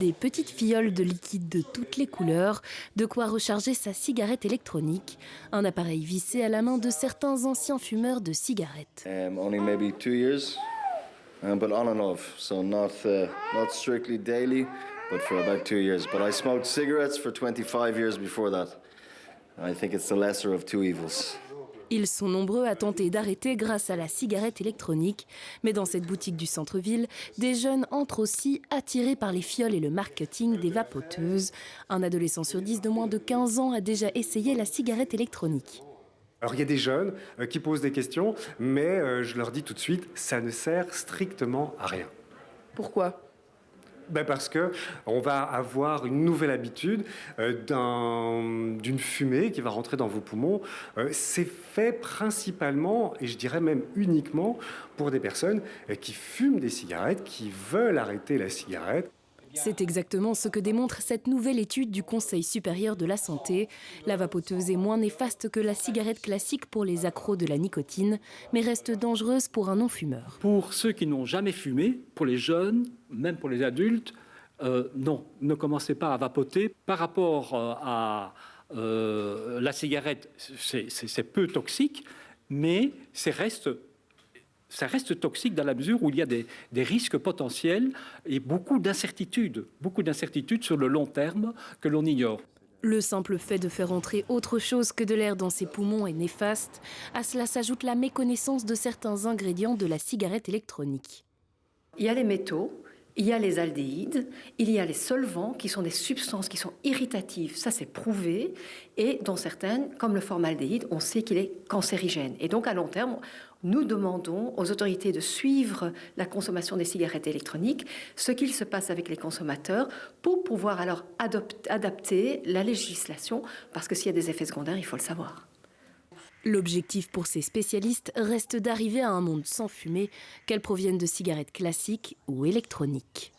Des petites fioles de liquide de toutes les couleurs, de quoi recharger sa cigarette électronique, un appareil vissé à la main de certains anciens fumeurs de cigarettes. Only maybe 2 years, but on and off, so not strictly daily, but for about 2 years. But I smoked cigarettes for 25 years before that. I think it's the lesser of two evils. Ils sont nombreux à tenter d'arrêter grâce à la cigarette électronique. Mais dans cette boutique du centre-ville, des jeunes entrent aussi attirés par les fioles et le marketing des vapoteuses. Un adolescent sur 10 de moins de 15 ans a déjà essayé la cigarette électronique. Alors il y a des jeunes qui posent des questions, mais je leur dis tout de suite, ça ne sert strictement à rien. Pourquoi ? Parce qu'on va avoir une nouvelle habitude d'une fumée qui va rentrer dans vos poumons. C'est fait principalement, et je dirais même uniquement, pour des personnes qui fument des cigarettes, qui veulent arrêter la cigarette. C'est exactement ce que démontre cette nouvelle étude du Conseil supérieur de la santé. La vapoteuse est moins néfaste que la cigarette classique pour les accros de la nicotine, mais reste dangereuse pour un non-fumeur. Pour ceux qui n'ont jamais fumé, pour les jeunes, même pour les adultes, non, ne commencez pas à vapoter. Par rapport à la cigarette, c'est peu toxique, mais ça reste toxique dans la mesure où il y a des risques potentiels et beaucoup d'incertitudes sur le long terme que l'on ignore. Le simple fait de faire entrer autre chose que de l'air dans ses poumons est néfaste. À cela s'ajoute la méconnaissance de certains ingrédients de la cigarette électronique. Il y a les métaux, il y a les aldéhydes, il y a les solvants qui sont des substances qui sont irritatives, ça c'est prouvé, et dont certaines, comme le formaldéhyde, on sait qu'il est cancérigène. Et donc à long terme, nous demandons aux autorités de suivre la consommation des cigarettes électroniques, ce qu'il se passe avec les consommateurs, pour pouvoir alors adapter la législation, parce que s'il y a des effets secondaires, il faut le savoir. L'objectif pour ces spécialistes reste d'arriver à un monde sans fumée, qu'elle provienne de cigarettes classiques ou électroniques.